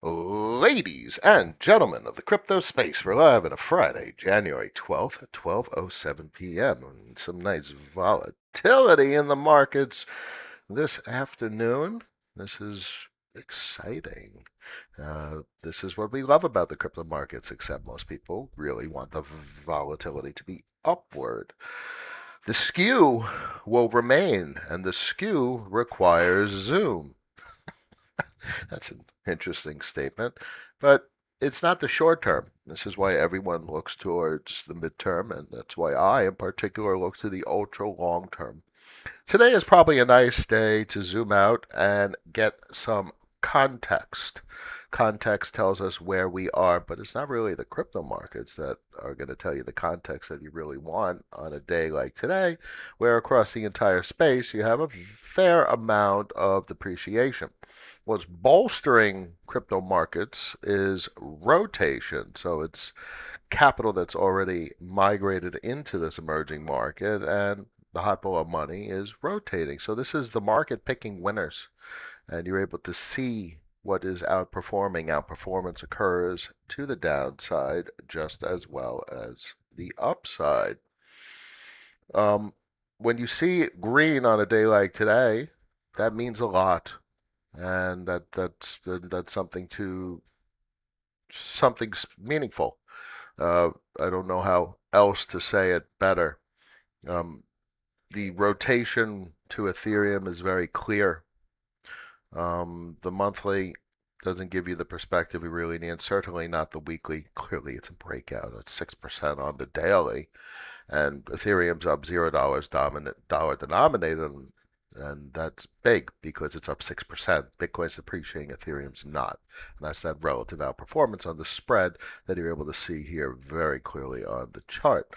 Ladies and gentlemen of the crypto space, we're live on a Friday, January 12th at 12:07 p.m. And some nice volatility in the markets this afternoon. This is exciting. This is what we love about the crypto markets, except most people really want the volatility to be upward. The skew will remain, and the skew requires Zoom. That's an interesting statement, but it's not the short term. This is why everyone looks towards the midterm, and that's why I, in particular, look to the ultra long term. Today is probably a nice day to zoom out and get some context. Context tells us where we are, but it's not really the crypto markets that are going to tell you the context that you really want on a day like today, where across the entire space you have a fair amount of depreciation. What's bolstering crypto markets is rotation. So it's capital that's already migrated into this emerging market, and the hot pool of money is rotating. So this is the market picking winners, and you're able to see what is outperforming. Outperformance occurs to the downside just as well as the upside. Um, when you see green on a day like today, that means a lot, and that's something meaningful. I don't know how else to say it better. Um, the rotation to Ethereum is very clear. The monthly doesn't give you the perspective we really need, certainly not the weekly. Clearly, it's a breakout at 6% on the daily, and Ethereum's up $0 dollar denominated, and that's big because it's up 6%. Bitcoin's depreciating, Ethereum's not. And that's that relative outperformance on the spread that you're able to see here very clearly on the chart.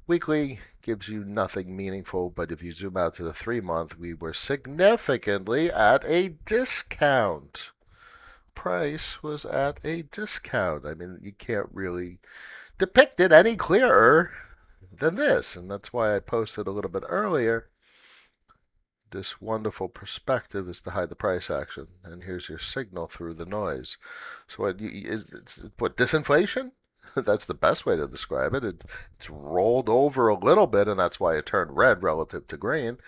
Weekly gives you nothing meaningful, but if you zoom out to the 3 month, we were significantly at a discount. Price was at a discount. I mean, you can't really depict it any clearer than this, and that's why I posted a little bit earlier. This wonderful perspective is to hide the price action, and here's your signal through the noise. So what disinflation? That's the best way to describe it. It's rolled over a little bit, and that's why it turned red relative to green,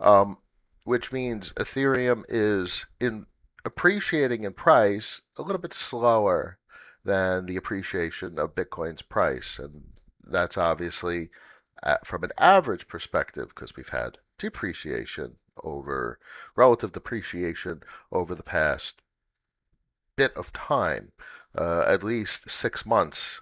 um, which means Ethereum is in appreciating in price a little bit slower than the appreciation of Bitcoin's price, and that's obviously from an average perspective because we've had depreciation over relative depreciation over the past bit of time, at least 6 months.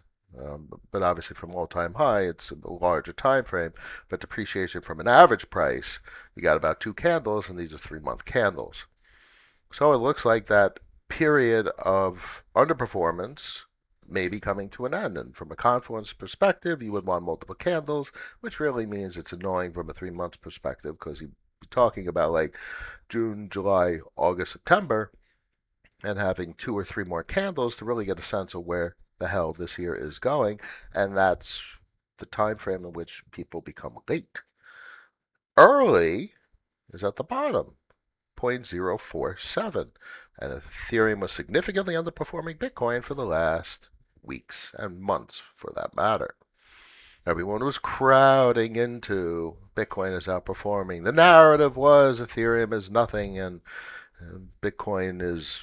But obviously, from all-time high, it's a larger time frame. But depreciation from an average price, you got about two candles, and these are 3 month candles. So it looks like that period of underperformance may be coming to an end. And from a confluence perspective, you would want multiple candles, which really means it's annoying from a 3 month perspective because you're talking about like June, July, August, September, and having two or three more candles to really get a sense of where the hell this year is going. And that's the time frame in which people become late. Early is at the bottom, 0.047. And Ethereum was significantly underperforming Bitcoin for the last weeks and months for that matter. Everyone was crowding into Bitcoin is outperforming. The narrative was Ethereum is nothing and Bitcoin is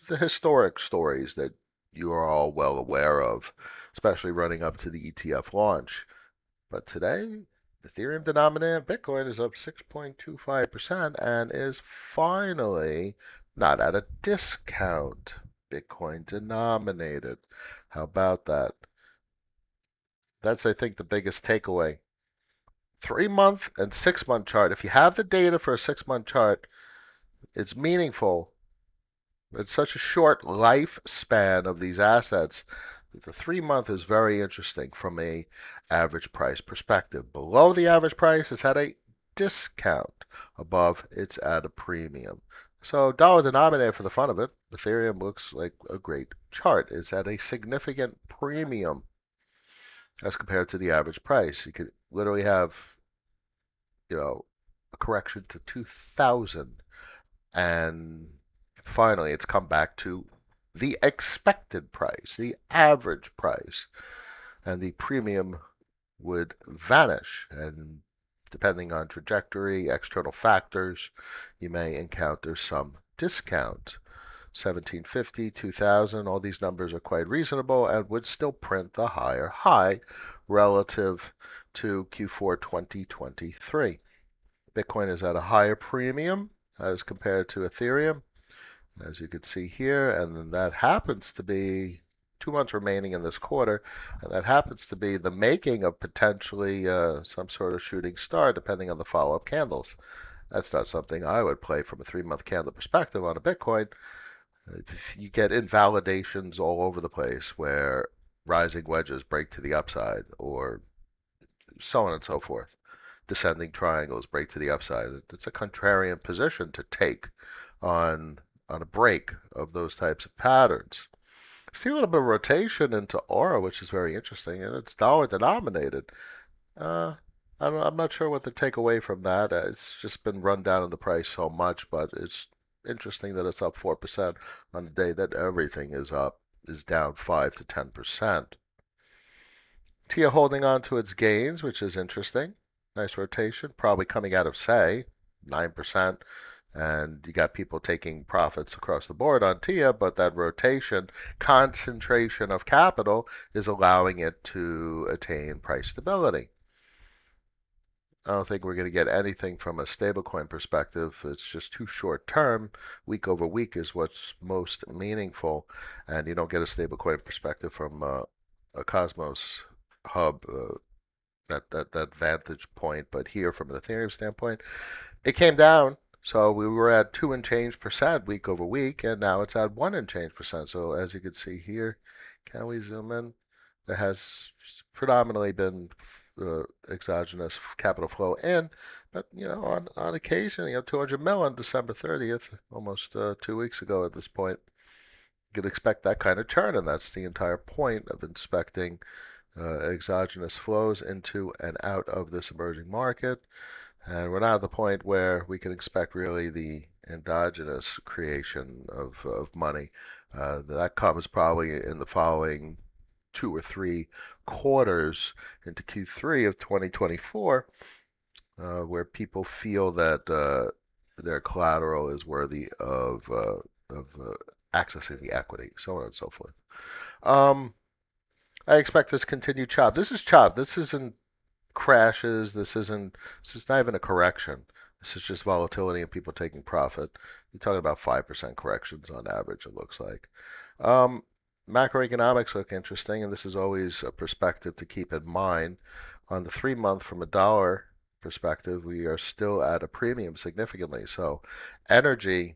the historic stories that you are all well aware of, especially running up to the ETF launch. But today, Ethereum denominated Bitcoin is up 6.25% and is finally not at a discount. Bitcoin denominated. How about that? That's, I think, the biggest takeaway. 3 month and 6 month chart. If you have the data for a 6 month chart, it's meaningful. It's such a short lifespan of these assets. The 3 month is very interesting from a average price perspective. Below the average price, it's at a discount. Above, it's at a premium. So dollar denominator for the fun of it, Ethereum looks like a great chart. It's at a significant premium as compared to the average price. You could literally have, a correction to 2000 and finally it's come back to the expected price, the average price, and the premium would vanish. And depending on trajectory, external factors, you may encounter some discount. 1750, 2000, all these numbers are quite reasonable and would still print the higher high relative to Q4 2023. Bitcoin is at a higher premium as compared to Ethereum, as you can see here, and then that happens to be 2 months remaining in this quarter, and that happens to be the making of potentially some sort of shooting star, depending on the follow-up candles. That's not something I would play from a 3-month candle perspective on a Bitcoin. You get invalidations all over the place where rising wedges break to the upside, or so on and so forth. Descending triangles break to the upside. It's a contrarian position to take on on a break of those types of patterns. See a little bit of rotation into aura, which is very interesting, and it's dollar denominated. Uh, I'm not sure what to take away from that. It's just been run down in the price so much, but it's interesting that it's up 4% on the day that everything is down 5 to 10%. TIA holding on to its gains, which is interesting. Nice rotation, probably coming out of, say, 9%. And you got people taking profits across the board on TIA, but that rotation, concentration of capital, is allowing it to attain price stability. I don't think we're going to get anything from a stablecoin perspective. It's just too short term. Week over week is what's most meaningful, and you don't get a stablecoin perspective from a Cosmos hub, that vantage point. But here, from an Ethereum standpoint, it came down. So we were at 2 and change percent week over week, and now it's at 1 and change percent. So as you can see here, can we zoom in? There has predominantly been exogenous capital flow in, but on occasion, 200 mil on December 30th, almost 2 weeks ago at this point. You could expect that kind of churn, and that's the entire point of inspecting exogenous flows into and out of this emerging market. And we're now at the point where we can expect really the endogenous creation of money. That comes probably in the following 2 or 3 quarters into Q3 of 2024, where people feel that their collateral is worthy of accessing the equity, so on and so forth. Um, I expect this continued chop. This is chop. This isn't crashes. This is not even a correction. This is just volatility and people taking profit. You're talking about 5% corrections on average, it looks like. Um, Macroeconomics look interesting, and this is always a perspective to keep in mind. On the 3 month, from a dollar perspective, we are still at a premium significantly. So energy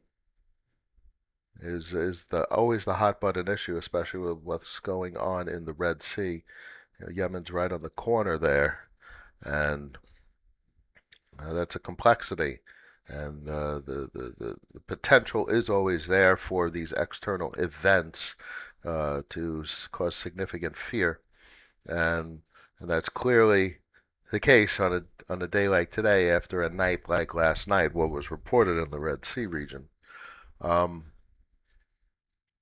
is the always the hot button issue, especially with what's going on in the Red Sea. Yemen's right on the corner there, and that's a complexity. And the potential is always there for these external events to cause significant fear. And, and that's clearly the case on a day like today, after a night like last night, what was reported in the Red Sea region. Um,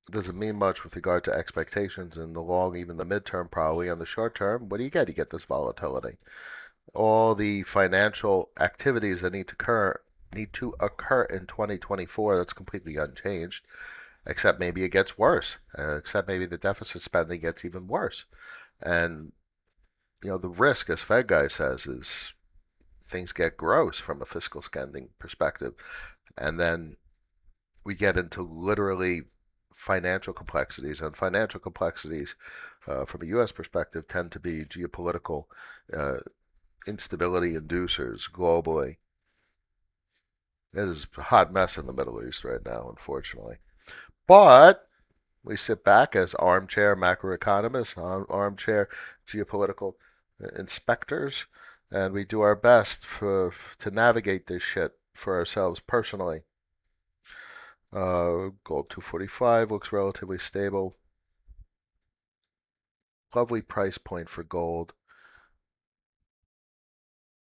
doesn't mean much with regard to expectations in the long, even the midterm, probably. On the short term, what do you get? You get this volatility. All the financial activities that need to occur in 2024. That's completely unchanged, except maybe it gets worse, except maybe the deficit spending gets even worse. And the risk, as Fed guy says, is things get gross from a fiscal spending perspective, and then we get into literally financial complexities, and financial complexities from a U.S. perspective tend to be geopolitical uh, instability inducers globally. It is a hot mess in the Middle East right now, unfortunately. But we sit back as armchair macroeconomists, armchair geopolitical inspectors, and we do our best to navigate this shit for ourselves personally. Gold 245 looks relatively stable. Lovely price point for gold.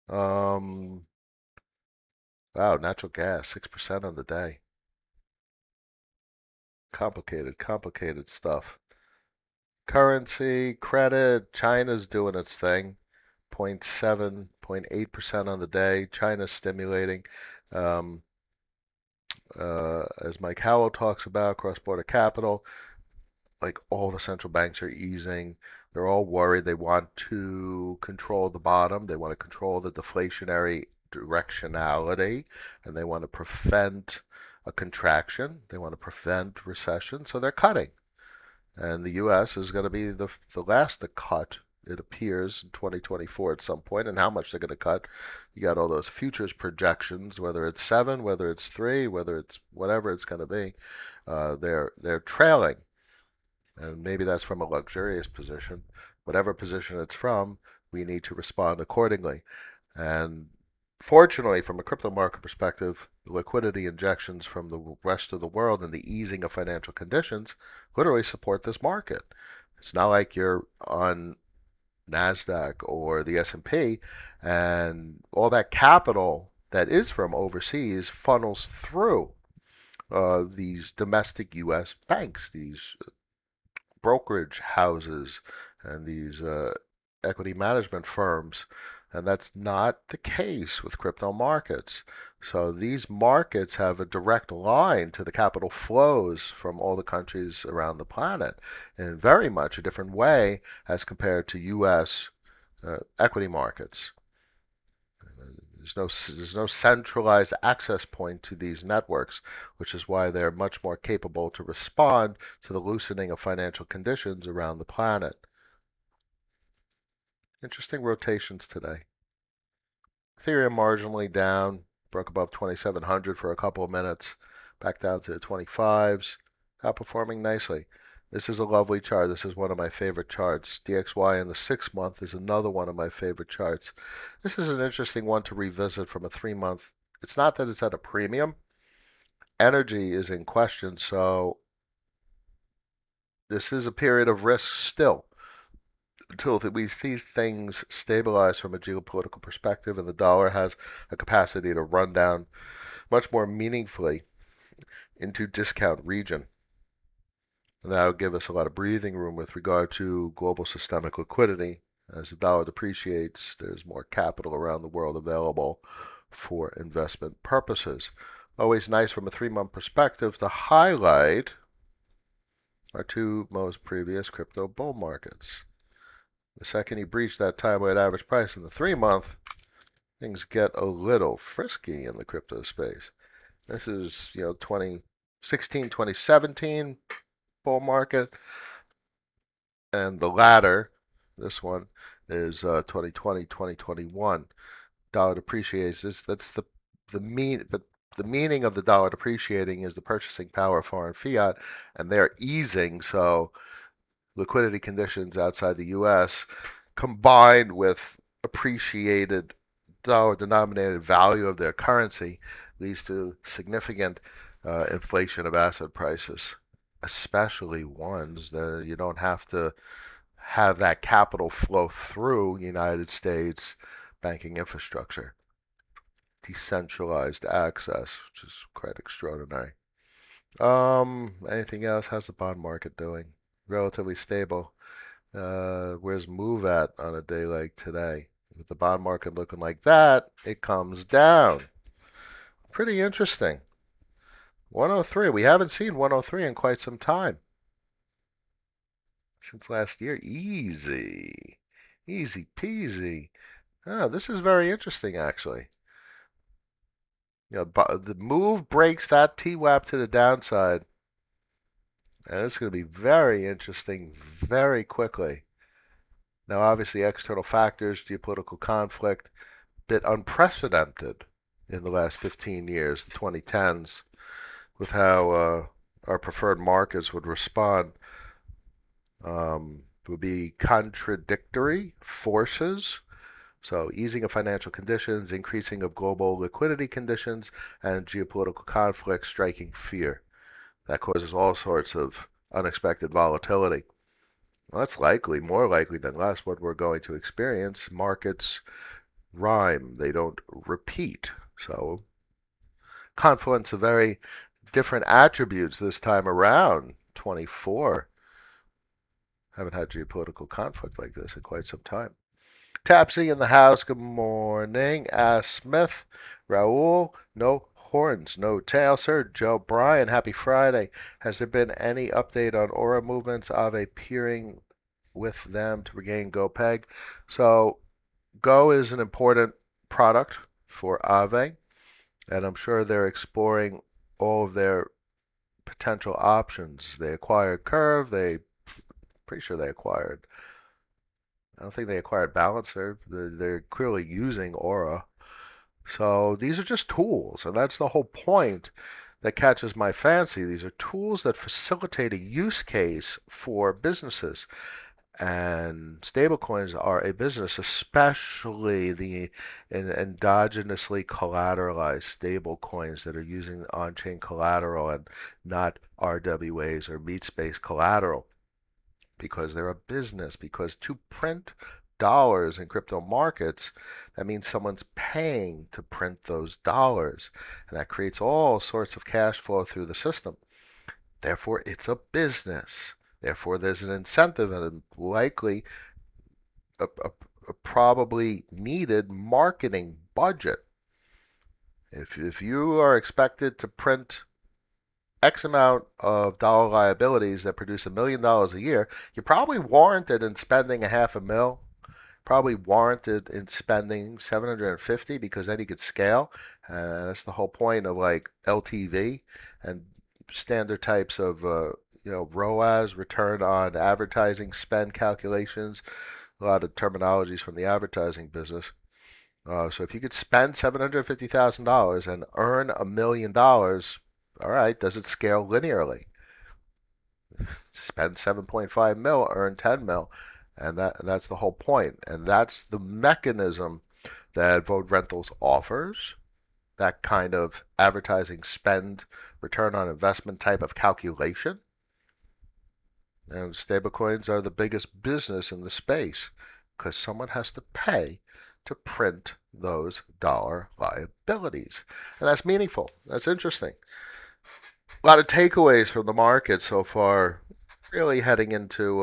Um, wow, natural gas 6% on the day. Complicated stuff. Currency, credit, China's doing its thing. 0.7, 0.8% on the day. China's stimulating. Um, as Mike Howell talks about, cross-border capital, like all the central banks are easing. They're all worried. They want to control the bottom. They want to control the deflationary directionality, and they want to prevent a contraction. They want to prevent recession. So they're cutting. And the U.S. is going to be the last to cut, it appears, in 2024 at some point. And how much they're going to cut, you got all those futures projections, whether it's 7, whether it's 3, whether it's whatever it's going to be. They're trailing. And maybe that's from a luxurious position. Whatever position it's from, we need to respond accordingly. And fortunately, from a crypto market perspective, the liquidity injections from the rest of the world and the easing of financial conditions literally support this market. It's not like you're on NASDAQ or the S&P and all that capital that is from overseas funnels through these domestic U.S. banks, these brokerage houses, and these equity management firms. And that's not the case with crypto markets. So these markets have a direct line to the capital flows from all the countries around the planet in very much a different way as compared to U.S. Equity markets. There's no centralized access point to these networks, which is why they're much more capable to respond to the loosening of financial conditions around the planet. Interesting rotations today. Ethereum marginally down, broke above 2,700 for a couple of minutes, back down to the 25s, outperforming nicely. This is a lovely chart. This is one of my favorite charts. DXY in the 6-month is another one of my favorite charts. This is an interesting one to revisit from a 3-month. It's not that it's at a premium. Energy is in question, so this is a period of risk still until we see things stabilize from a geopolitical perspective and the dollar has a capacity to run down much more meaningfully into discount region. And that would give us a lot of breathing room with regard to global systemic liquidity. As the dollar depreciates, there's more capital around the world available for investment purposes. Always nice from a 3-month perspective to highlight our 2 most previous crypto bull markets. The second you breach that time-weighted average price in the 3-month, things get a little frisky in the crypto space. This is, 2016, 2017 bull market, and the latter, this one, is 2020, 2021. Dollar depreciates. That's the meaning of the dollar depreciating is the purchasing power of foreign fiat, and they're easing. So liquidity conditions outside the U.S. combined with appreciated dollar-denominated value of their currency leads to significant inflation of asset prices, especially ones that you don't have to have that capital flow through United States banking infrastructure. Decentralized access, which is quite extraordinary. Anything else? How's the bond market doing? Relatively stable. Where's move at on a day like today? With the bond market looking like that, it comes down. Pretty interesting. 103. We haven't seen 103 in quite some time. Since last year. Easy. Easy peasy. Oh, this is very interesting, actually. The move breaks that TWAP to the downside. And it's going to be very interesting very quickly. Now, obviously, external factors, geopolitical conflict, bit unprecedented in the last 15 years, the 2010s, with how our preferred markets would respond. Would be contradictory forces. So easing of financial conditions, increasing of global liquidity conditions, and geopolitical conflict striking fear. That causes all sorts of unexpected volatility. Well, that's likely, more likely than less, what we're going to experience. Markets rhyme, they don't repeat. So confluence of very different attributes this time around. 24. Haven't had geopolitical conflict like this in quite some time. Tapsy in the house. Good morning. Ask Smith. Raul. No horns, no tail, sir. Joe Bryan. Happy Friday. Has there been any update on aura movements? Ave peering with them to regain Go Peg. So Go is an important product for Aave, and I'm sure they're exploring all of their potential options. They acquired Curve. Pretty sure they acquired. I don't think they acquired Balancer. They're clearly using Aura. So these are just tools, and that's the whole point that catches my fancy. These are tools that facilitate a use case for businesses. And stablecoins are a business, especially the endogenously collateralized stablecoins that are using on-chain collateral and not RWAs or meat space collateral, because they're a business. Because to print dollars in crypto markets, that means someone's paying to print those dollars, and that creates all sorts of cash flow through the system. Therefore, it's a business. Therefore, there's an incentive and likely a probably needed marketing budget. If you are expected to print X amount of dollar liabilities that produce $1 million a year, you're probably warranted in spending a half a mil, probably warranted in spending 750, because then you could scale. That's the whole point of like LTV and standard types of ROAS, return on advertising spend calculations. A lot of terminologies from the advertising business. So if you could spend $750,000 and earn $1 million, all right, does it scale linearly? Spend 7.5 mil, earn 10 mil, and that's the whole point. And that's the mechanism that Vote Rentals offers. That kind of advertising spend return on investment type of calculation. And stablecoins are the biggest business in the space because someone has to pay to print those dollar liabilities. And that's meaningful. That's interesting. A lot of takeaways from the market so far, really heading into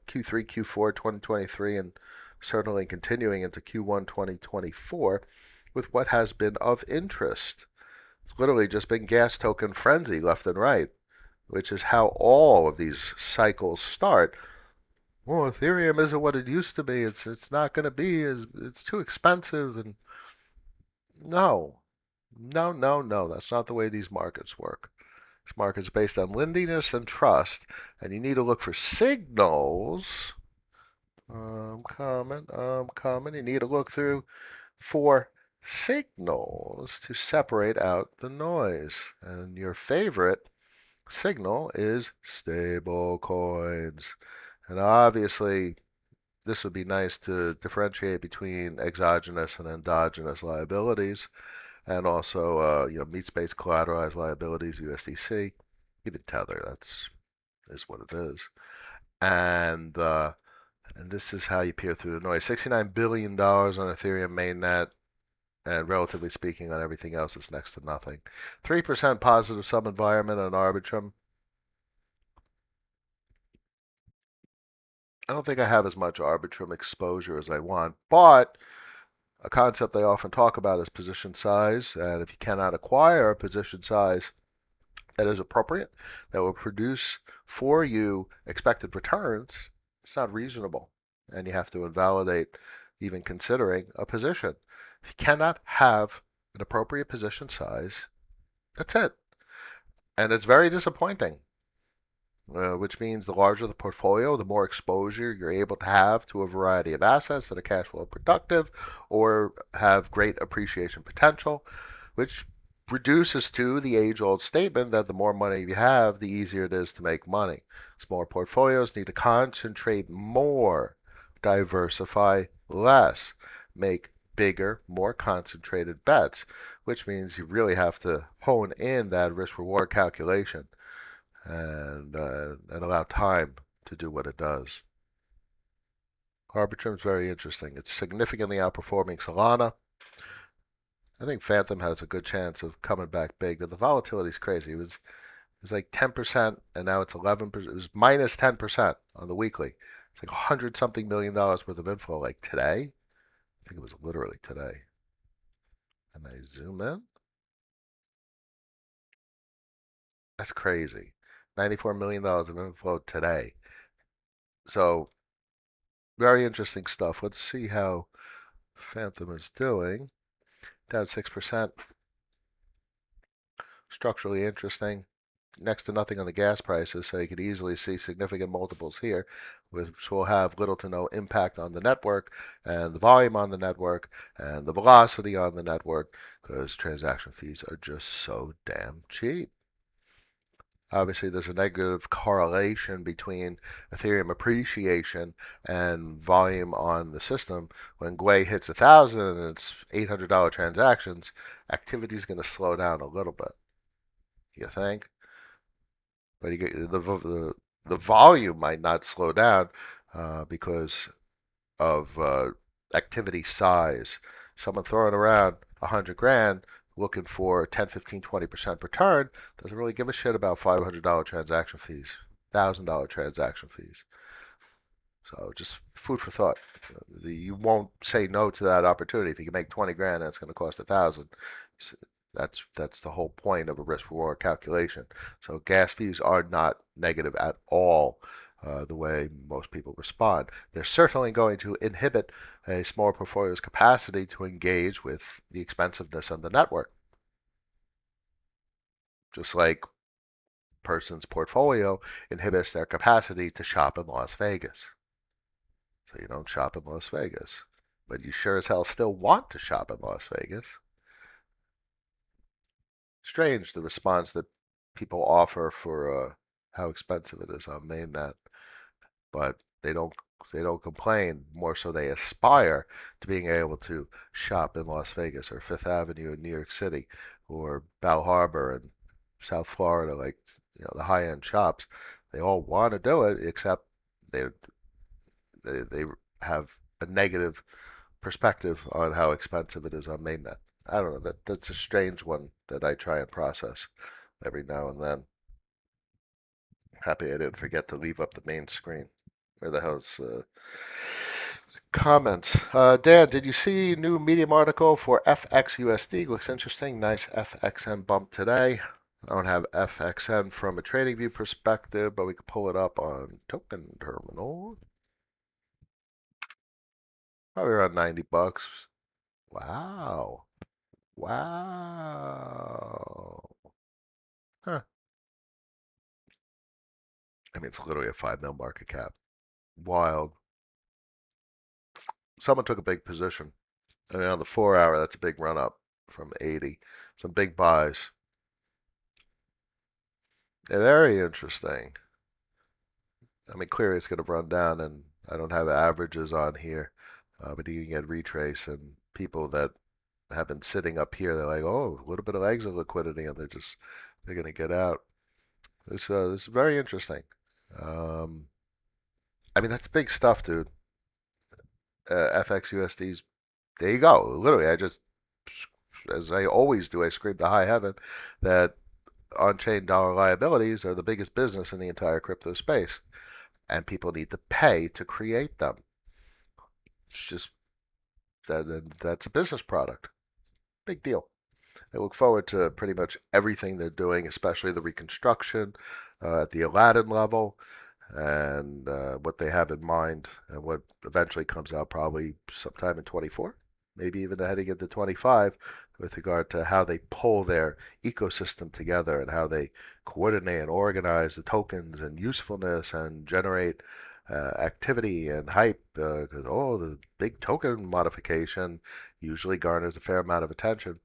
Q3, Q4 2023, and certainly continuing into Q1 2024 with what has been of interest. It's literally just been gas token frenzy left and right, which is how all of these cycles start. Well, Ethereum isn't what it used to be. It's not going to be. It's too expensive. And no, no, no, no. That's not the way these markets work. This market's based on lendiness and trust, and you need to look for signals. I'm coming. You need to look through for signals to separate out the noise. And your favorite signal is stable coins. And obviously, this would be nice to differentiate between exogenous and endogenous liabilities, and also, meat space collateralized liabilities, USDC, even Tether. That's is what it is. And this is how you peer through the noise. $69 billion on Ethereum mainnet, and relatively speaking, on everything else, it's next to nothing. 3% positive sub-environment on Arbitrum. I don't think I have as much Arbitrum exposure as I want, but a concept they often talk about is position size. And if you cannot acquire a position size that is appropriate, that will produce for you expected returns, it's not reasonable. And you have to invalidate even considering a position. If you cannot have an appropriate position size, that's it. And it's very disappointing. Which means the larger the portfolio, the more exposure you're able to have to a variety of assets that are cash flow productive or have great appreciation potential, which reduces to the age-old statement that the more money you have, the easier it is to make money. Smaller portfolios need to concentrate more, diversify less, make bigger, more concentrated bets, which means you really have to hone in that risk-reward calculation and allow time to do what it does. Arbitrum is very interesting. It's significantly outperforming Solana. I think Phantom has a good chance of coming back big, but the volatility is crazy. was like 10%, and now it's 11%. It was minus 10% on the weekly. It's like 100 something million worth of inflow like today. I think it was literally today. And I zoom in. That's crazy. $94 million of inflow today. So very interesting stuff. Let's see how Phantom is doing. Down 6%. Structurally interesting. Next to nothing on the gas prices, so you could easily see significant multiples here, which will have little to no impact on the network and the volume on the network and the velocity on the network because transaction fees are just so damn cheap. Obviously, there's a negative correlation between Ethereum appreciation and volume on the system. When Gwei hits 1,000 and it's $800 transactions, activity is going to slow down a little bit. You think? But you get the volume might not slow down because of activity size. Someone throwing around 100 grand looking for 10, 15, 20% return doesn't really give a shit about $500 transaction fees, $1,000 transaction fees. So just food for thought. You won't say no to that opportunity. If you can make 20 grand, that's going to cost 1,000. That's the whole point of a risk reward calculation. So gas fees are not negative at all the way most people respond. They're certainly going to inhibit a small portfolio's capacity to engage with the expensiveness of the network. Just like person's portfolio inhibits their capacity to shop in Las Vegas. So you don't shop in Las Vegas. But you sure as hell still want to shop in Las Vegas. Strange the response that people offer for how expensive it is on Mainnet, but they don't complain. More so, they aspire to being able to shop in Las Vegas or Fifth Avenue in New York City or Bal Harbor in South Florida, like the high-end shops. They all want to do it, except they they have a negative perspective on how expensive it is on mainnet. I don't know. That's a strange one that I try and process every now and then. Happy I didn't forget to leave up the main screen. Where the hell's comments? Dan, did you see new Medium article for FXUSD? Looks interesting. Nice FXN bump today. I don't have FXN from a trading view perspective, but we could pull it up on token terminal. Probably around 90 bucks. Wow. Wow. Huh. I mean, it's literally a 5 mil market cap. Wild. Someone took a big position. I mean, on the 4 hour, that's a big run up from 80. Some big buys. Yeah, very interesting. I mean, clearly it's going to run down, and I don't have averages on here, but you can get retrace and people that have been sitting up here. They're like, oh, a little bit of exit liquidity, and they're going to get out. This is very interesting. Um, I mean, that's big stuff, dude. FXUSD's there you go. Literally, as I always do, I scream to high heaven that on-chain dollar liabilities are the biggest business in the entire crypto space, and people need to pay to create them. It's just that's a business product. Big deal. I look forward to pretty much everything they're doing, especially the reconstruction at the Aladdin level and what they have in mind and what eventually comes out probably sometime in 24, maybe even heading into 25 with regard to how they pull their ecosystem together and how they coordinate and organize the tokens and usefulness and generate activity and hype because the big token modification usually garners a fair amount of attention.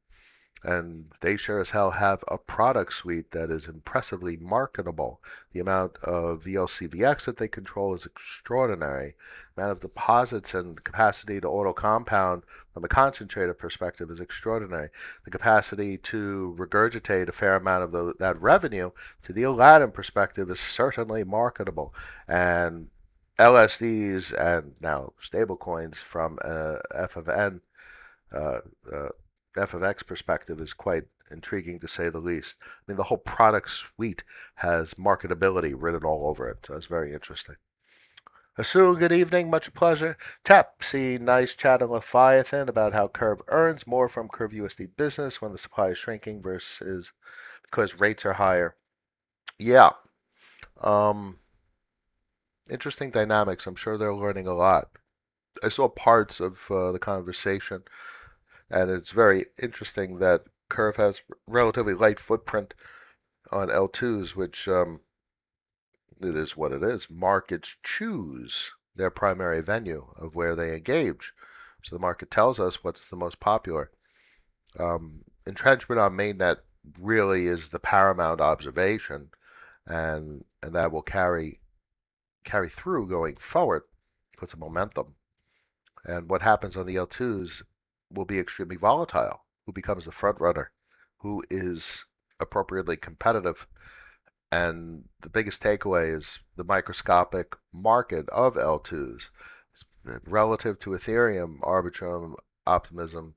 And they sure as hell have a product suite that is impressively marketable. The amount of VLCVX that they control is extraordinary. The amount of deposits and capacity to auto compound from a concentrator perspective is extraordinary. The capacity to regurgitate a fair amount of that revenue to the Aladdin perspective is certainly marketable. And LSDs and now stablecoins from F of N uh, uh, F of X perspective is quite intriguing to say the least. I mean, the whole product suite has marketability written all over it, so it's very interesting. Asu, good evening, much pleasure. Tap, see nice chat on Leviathan about how Curve earns more from Curve USD business when the supply is shrinking versus because rates are higher. Yeah, um, interesting dynamics. I'm sure they're learning a lot. I saw parts of the conversation, and it's very interesting that Curve has relatively light footprint on L2s, which it is what it is. Markets choose their primary venue of where they engage. So the market tells us what's the most popular. Entrenchment on mainnet really is the paramount observation, and that will carry through going forward, puts a momentum. And what happens on the L2s will be extremely volatile. Who becomes the front runner? Who is appropriately competitive? And the biggest takeaway is the microscopic market of L2s relative to Ethereum, Arbitrum, Optimism,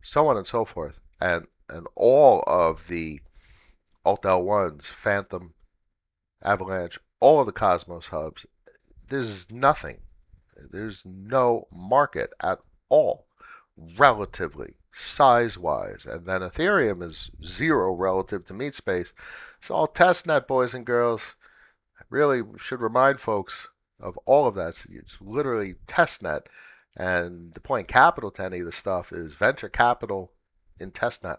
so on and so forth. And all of the Alt L1s, Phantom, Avalanche, all of the Cosmos hubs, there's nothing. There's no market at all, relatively, size-wise. And then Ethereum is zero relative to meat space. It's all testnet, boys and girls. I really should remind folks of all of that. It's literally testnet. And deploying capital to any of the stuff is venture capital in testnet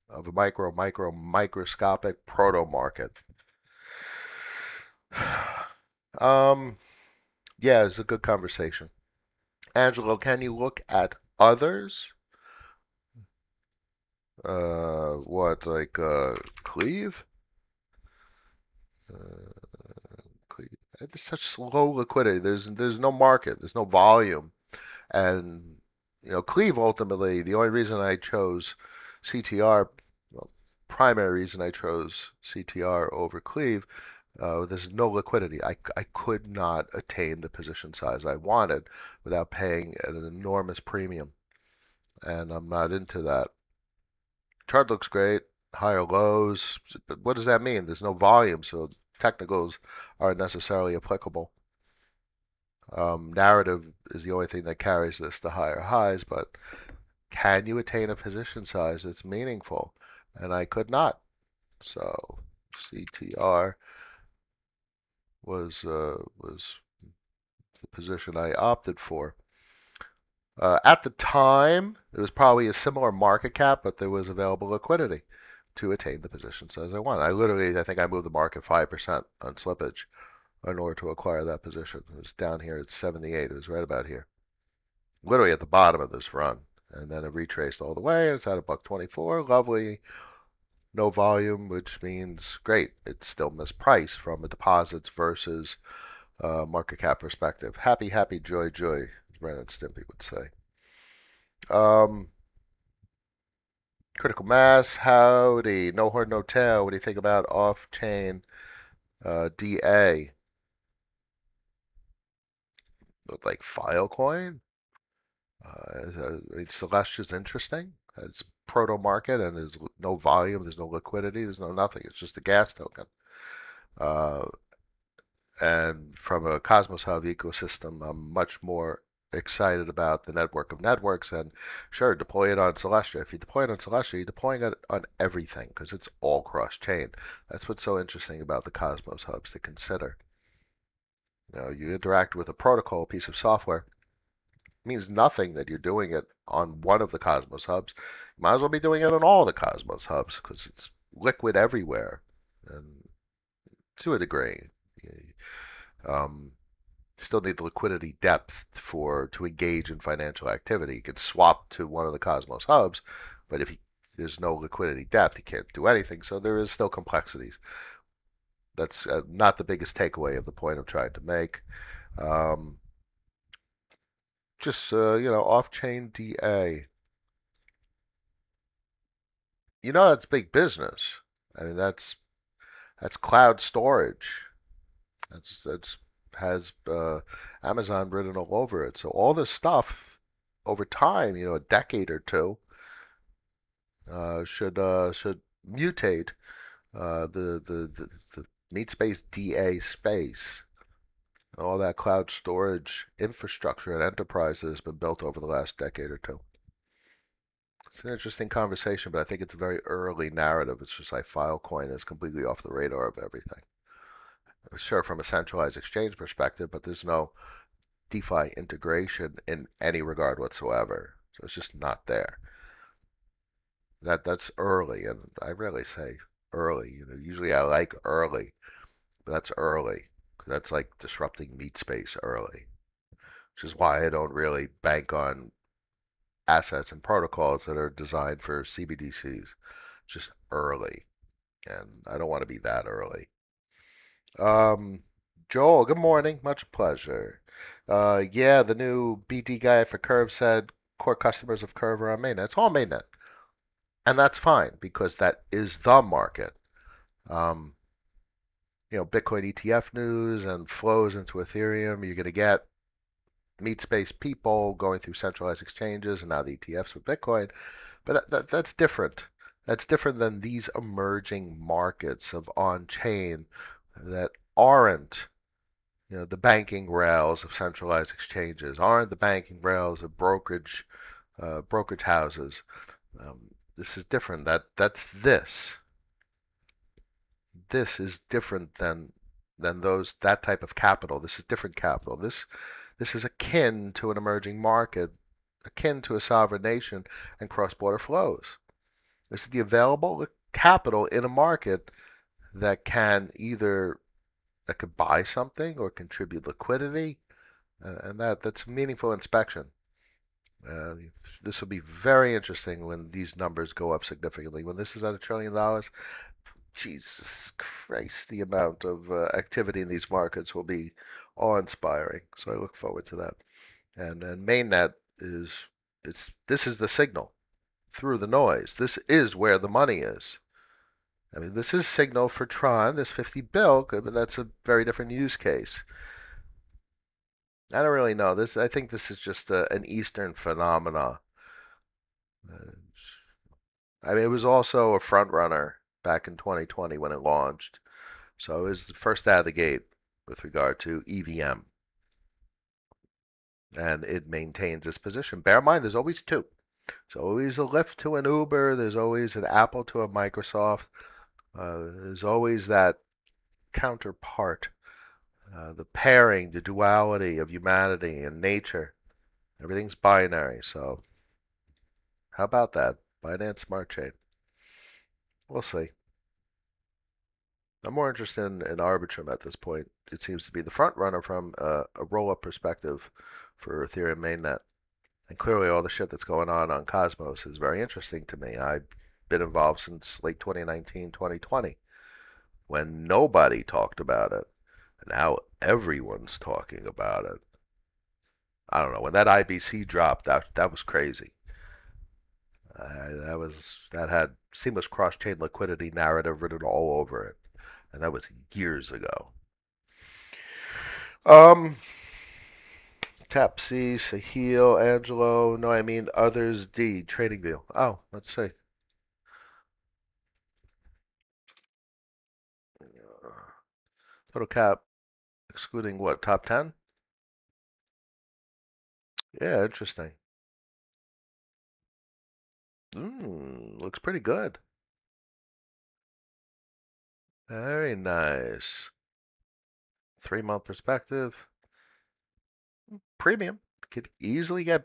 of a microscopic proto market. Yeah, it's a good conversation. Angelo, can you look at others? What, like Cleve? Uh, Cleve. It's such slow liquidity. There's no market. There's no volume. And Cleve ultimately, the only reason I chose CTR, well, primary reason I chose CTR over Cleve, there's no liquidity. I could not attain the position size I wanted without paying an enormous premium, and I'm not into that. Chart looks great, higher lows, but what does that mean? There's no volume, so technicals aren't necessarily applicable. Narrative is the only thing that carries this to higher highs, but can you attain a position size that's meaningful? And I could not. So CTR was the position I opted for. At the time, it was probably a similar market cap, but there was available liquidity to attain the position size I want. I think I moved the market 5% on slippage in order to acquire that position. It was down here at 78. It was right about here, literally at the bottom of this run. And then it retraced all the way, and it's at a buck 24. Lovely, no volume, which means great. It's still mispriced from a deposits versus market cap perspective. Happy, happy, joy, joy, as Ren and Stimpy would say. Um, Critical mass, howdy. No horn, no tail. What do you think about off-chain DA? Look like Filecoin? Celestia's interesting. It's proto market and there's no volume, there's no liquidity, there's no nothing. It's just a gas token. Uh, and from a Cosmos Hub ecosystem, I'm much more excited about the network of networks. And sure, deploy it on Celestia. If you deploy it on Celestia, you're deploying it on everything because it's all cross-chain. That's what's so interesting about the Cosmos Hubs to consider. You interact with a protocol, a piece of software. It means nothing that you're doing it on one of the Cosmos Hubs. You might as well be doing it on all the Cosmos Hubs because it's liquid everywhere. And to a degree. Um, Still need the liquidity depth to engage in financial activity. You can swap to one of the Cosmos hubs, but if there's no liquidity depth, you can't do anything. So there is still complexities. That's not the biggest takeaway of the point I'm trying to make. Um, just off-chain DA. That's big business. I mean, that's cloud storage. That's has Amazon written all over it. So all this stuff over time, a decade or two, should mutate the meat space DA space, all that cloud storage infrastructure and enterprise that has been built over the last decade or two. It's an interesting conversation, but I think it's a very early narrative. It's just like Filecoin is completely off the radar of everything. Sure, from a centralized exchange perspective, but there's no DeFi integration in any regard whatsoever. So it's just not there. That's early, and I rarely say early. Usually I like early, but that's early. That's like disrupting meat space early, which is why I don't really bank on assets and protocols that are designed for CBDCs. Just early, and I don't want to be that early. Um, Joel, good morning. Much pleasure. Yeah, the new BD guy for Curve said core customers of Curve are on Mainnet. It's all Mainnet, and that's fine because that is the market. Um, Bitcoin ETF news and flows into Ethereum. You're going to get meat space people going through centralized exchanges and now the ETFs with Bitcoin. But that's different. That's different than these emerging markets of on-chain that aren't, the banking rails of centralized exchanges, aren't the banking rails of brokerage houses. Um, this is different. That's this. This is different than that type of capital. This is different capital. This is akin to an emerging market, akin to a sovereign nation and cross-border flows. This is the available capital in a market that could buy something or contribute liquidity, and that's meaningful inspection. Uh, this will be very interesting when these numbers go up significantly. When this is at $1 trillion, Jesus Christ, the amount of activity in these markets will be awe-inspiring. So I look forward to that. And mainnet this is the signal through the noise. This is where the money is. I mean, this is signal for Tron. This 50 bill, but that's a very different use case. I don't really know. I think this is just an Eastern phenomena. Uh, I mean, it was also a front runner back in 2020 when it launched. So it was the first out of the gate with regard to EVM, and it maintains its position. Bear in mind, there's always two. There's always a Lyft to an Uber. There's always an Apple to a Microsoft. There's always that counterpart, the pairing, the duality of humanity and nature. Everything's binary. So how about that? Binance Smart Chain. We'll see. I'm more interested in Arbitrum at this point. It seems to be the front runner from a roll-up perspective for Ethereum mainnet. And clearly all the shit that's going on Cosmos is very interesting to me. I've been involved since late 2019, 2020, when nobody talked about it. And now everyone's talking about it. I don't know. When that IBC dropped, that was crazy. That had seamless cross-chain liquidity narrative written all over it, and that was years ago. Um, Tap C, Sahil, Angelo. No, I mean others. D. Trading view. Oh, let's see. Total cap, excluding what? Top 10? Yeah, interesting. Looks pretty good. Very nice. 3-month perspective. Premium. Could easily get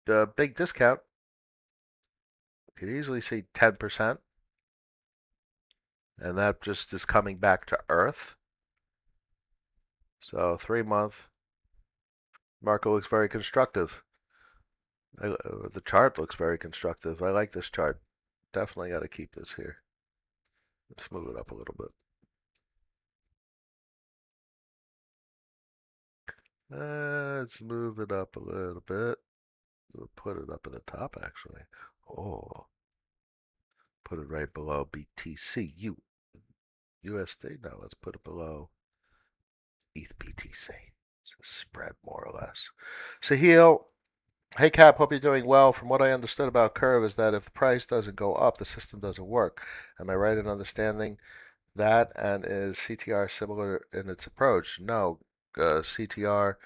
a big discount. Could easily see 10%. And that just is coming back to Earth. So 3-month market looks very constructive. The chart looks very constructive. I like this chart. Definitely got to keep this here. Let's move it up a little bit. Let's move it up a little bit. We'll put it up at the top, actually. Oh, put it right below BTC. USD. No, let's put it below ETH BTC. So spread more or less. Sahil, Hey Cap, hope you're doing well. From what I understood about Curve is that if the price doesn't go up, the system doesn't work. Am I right in understanding that? And is CTR similar in its approach? No, CTR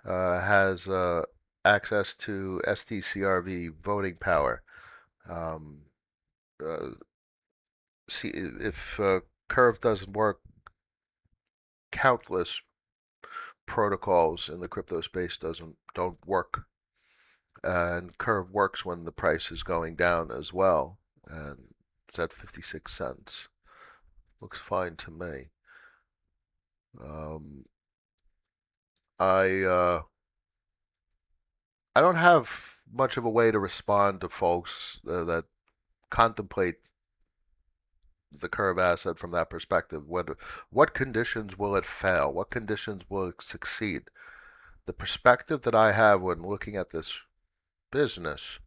has access to STCRV voting power. Um, uh, see, if Curve doesn't work, countless protocols in the crypto space doesn't don't work. And Curve works when the price is going down as well. And it's at 56 cents. Looks fine to me. Um, I I don't have much of a way to respond to folks that contemplate the Curve asset from that perspective. What conditions will it fail? What conditions will it succeed? The perspective that I have when looking at this business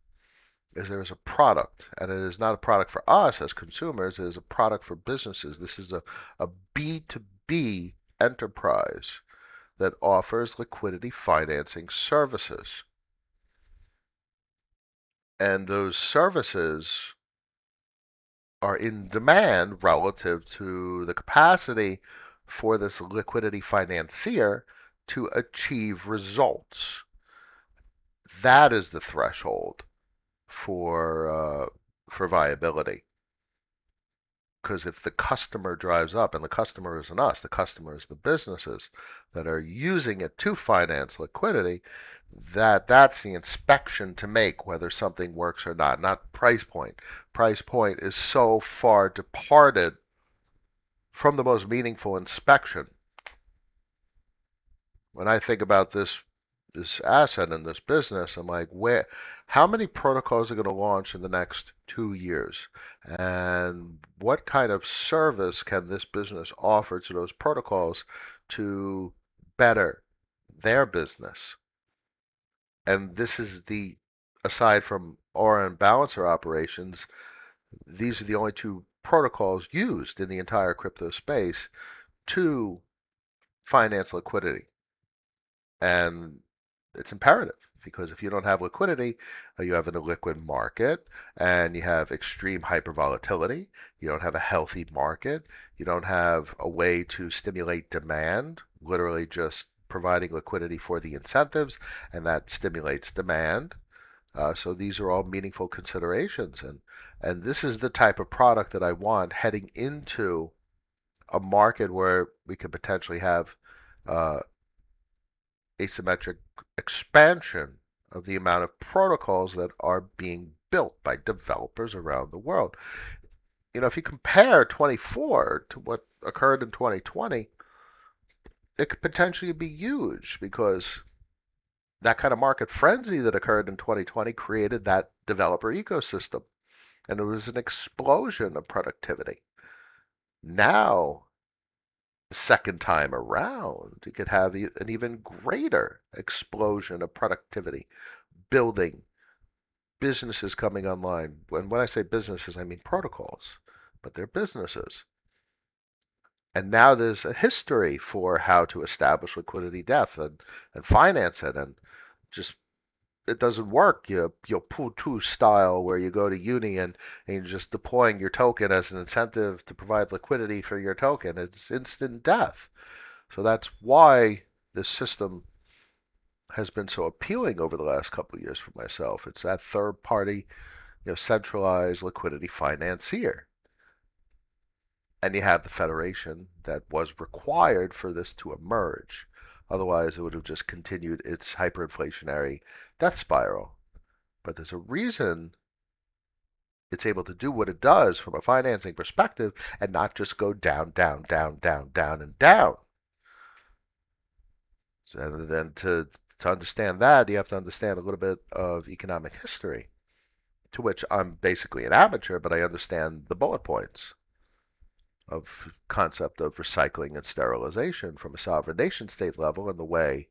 is there is a product, and it is not a product for us as consumers, it is a product for businesses. This is a B2B enterprise that offers liquidity financing services. And those services are in demand relative to the capacity for this liquidity financier to achieve results. That is the threshold for viability. Because if the customer drives up, and the customer isn't us, the customer is the businesses that are using it to finance liquidity, that's the inspection to make whether something works or not price point. Price point is so far departed from the most meaningful inspection. When I think about this asset and this business, I'm like, how many protocols are going to launch in the next 2 years? And what kind of service can this business offer to those protocols to better their business? And this is aside from Aura and Balancer operations, these are the only two protocols used in the entire crypto space to finance liquidity. And it's imperative because if you don't have liquidity, you have an illiquid market and you have extreme hypervolatility. You don't have a healthy market. You don't have a way to stimulate demand, literally just providing liquidity for the incentives, and that stimulates demand. So these are all meaningful considerations, and this is the type of product that I want heading into a market where we could potentially have uh, asymmetric expansion of the amount of protocols that are being built by developers around the world. If you compare 24 to what occurred in 2020, it could potentially be huge because that kind of market frenzy that occurred in 2020 created that developer ecosystem, and it was an explosion of productivity. Now, the second time around, you could have an even greater explosion of productivity, building, businesses coming online. And when I say businesses, I mean protocols, but they're businesses. And now there's a history for how to establish liquidity depth and finance it. And just it doesn't work, pull two style where you go to uni and you're just deploying your token as an incentive to provide liquidity for your token. It's instant death. So that's why this system has been so appealing over the last couple of years for myself. It's that third party, centralized liquidity financier. And you have the federation that was required for this to emerge. Otherwise, it would have just continued its hyperinflationary death spiral. But there's a reason it's able to do what it does from a financing perspective and not just go down, down, down, down, down, and down. So then to understand that, you have to understand a little bit of economic history, to which I'm basically an amateur, but I understand the bullet points of concept of recycling and sterilization from a sovereign nation state level and the way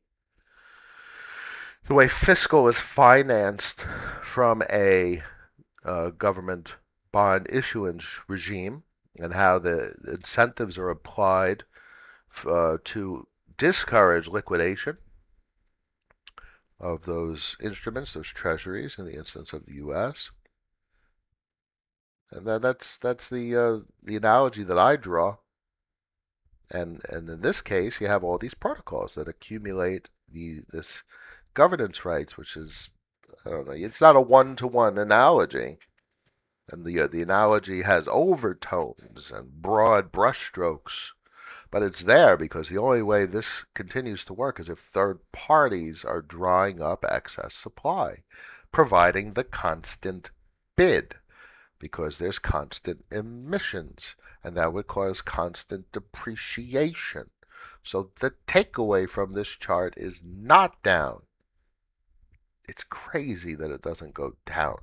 fiscal is financed from a government bond issuance regime and how the incentives are applied to discourage liquidation of those instruments, those treasuries, in the instance of the U.S. And that's the analogy that I draw. And in this case, you have all these protocols that accumulate this governance rights, which is, I don't know, it's not a one-to-one analogy. And the analogy has overtones and broad brushstrokes, but it's there because the only way this continues to work is if third parties are drawing up excess supply, providing the constant bid, because there's constant emissions, and that would cause constant depreciation. So the takeaway from this chart is not down. It's crazy that it doesn't go down.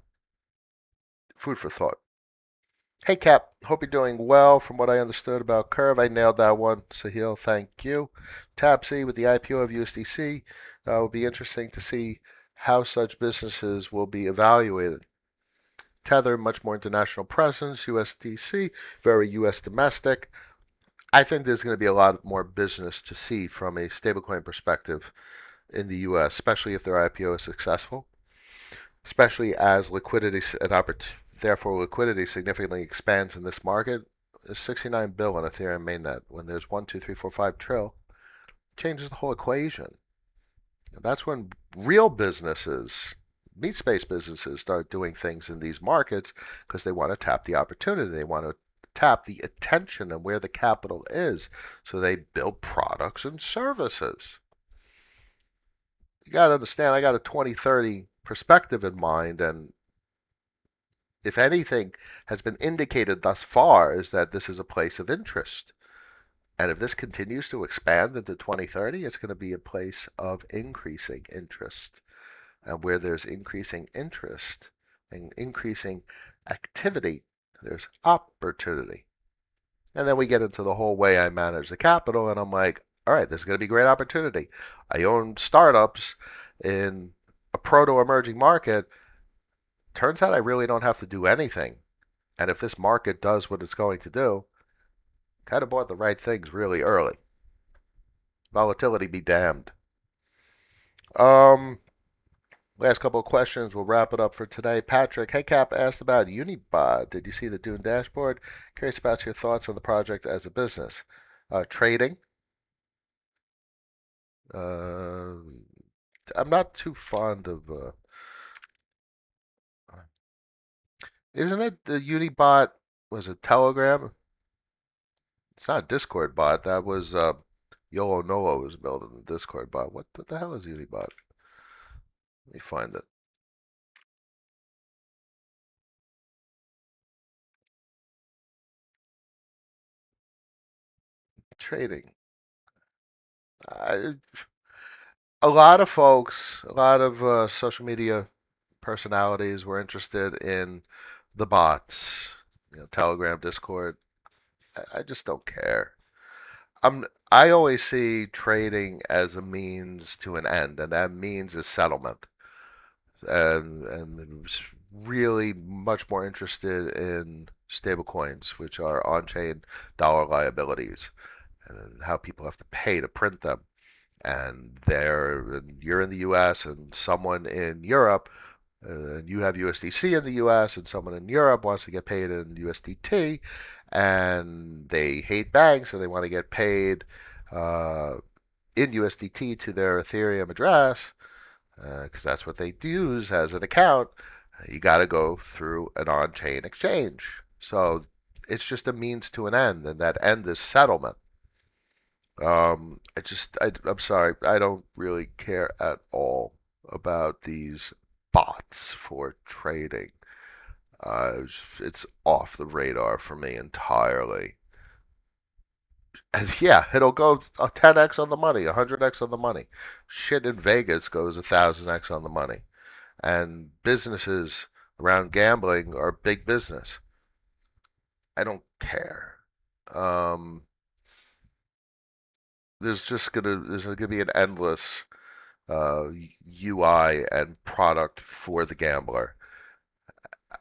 Food for thought. Hey Cap, hope you're doing well. From what I understood about Curve, I nailed that one. Sahil, thank you. Tapsy with the IPO of USDC. Will be interesting to see how such businesses will be evaluated. Tether, much more international presence. USDC, very US domestic. I think there's going to be a lot more business to see from a stablecoin perspective in the US, especially if their IPO is successful, especially as liquidity and therefore liquidity significantly expands in this market. There's 69 bill on Ethereum mainnet when there's 1, 2, 3, 4, 5 trill. Changes the whole equation. That's when real businesses, meat space businesses, start doing things in these markets because they want to tap the opportunity. They want to tap the attention and where the capital is. So they build products and services. You got to understand, I got a 2030 perspective in mind, and if anything has been indicated thus far is that this is a place of interest. And if this continues to expand into 2030, it's going to be a place of increasing interest. And where there's increasing interest and increasing activity, there's opportunity. And then we get into the whole way I manage the capital, and I'm like, all right, there's going to be great opportunity. I own startups in a proto emerging market. Turns out I really don't have to do anything. And if this market does what it's going to do, kind of bought the right things really early. Volatility be damned. Um, Last couple of questions. We'll wrap it up for today. Patrick, hey Cap asked about Unibot. Did you see the Dune dashboard? Curious about your thoughts on the project as a business. Trading. Uh, I'm not too fond of. Isn't it the Unibot? Was it Telegram? It's not a Discord bot. That was Yolo Noah was building the Discord bot. What the hell is Unibot? Let me find it. Trading. I, a lot of folks, a lot of social media personalities were interested in the bots, Telegram, Discord. I just don't care. I always see trading as a means to an end, and that means is settlement. And was really much more interested in stablecoins, which are on-chain dollar liabilities, and how people have to pay to print them. And you're in the U.S. and someone in Europe, and you have USDC in the U.S. and someone in Europe wants to get paid in USDT, and they hate banks and they want to get paid uh, in USDT to their Ethereum address because that's what they use as an account. You got to go through an on-chain exchange. So it's just a means to an end, and that end is settlement. I'm sorry, I don't really care at all about these bots for trading. It's off the radar for me entirely. And yeah, it'll go a 10x on the money, 100x on the money. Shit in Vegas goes 1,000x on the money. And businesses around gambling are big business. I don't care. Um, there's gonna be an endless UI and product for the gambler.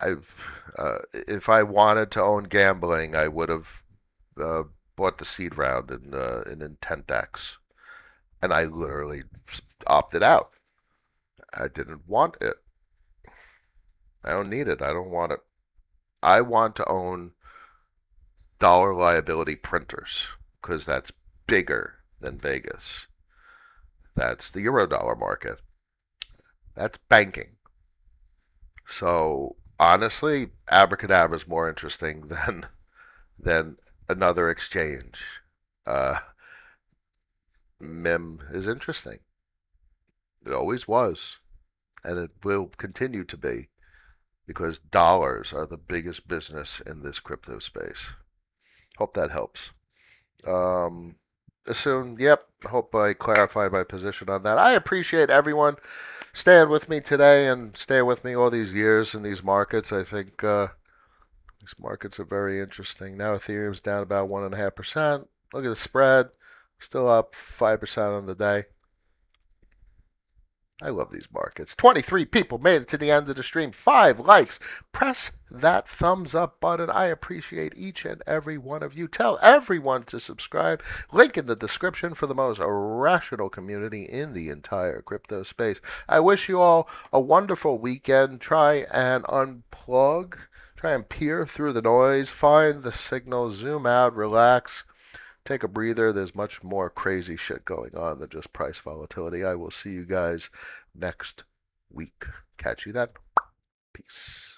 If I wanted to own gambling, I would have uh, bought the seed round in Intent X, and I literally opted out. I didn't want it. I don't need it. I don't want it. I want to own dollar liability printers because that's bigger than Vegas. That's the Eurodollar market. That's banking. So honestly, Abracadabra is more interesting than another exchange. Uh, MIM is interesting. It always was, and it will continue to be because dollars are the biggest business in this crypto space. Hope that helps. Um, Assume, yep. Hope I clarified my position on that. I appreciate everyone staying with me today and staying with me all these years in these markets. I think these markets are very interesting. Now Ethereum's down about 1.5%. Look at the spread, still up 5% on the day. I love these markets. 23 people made it to the end of the stream. 5 likes. Press that thumbs up button. I appreciate each and every one of you. Tell everyone to subscribe. Link in the description for the most rational community in the entire crypto space. I wish you all a wonderful weekend. Try and unplug. Try and peer through the noise. Find the signal. Zoom out. Relax. Take a breather. There's much more crazy shit going on than just price volatility. I will see you guys next week. Catch you then. Peace.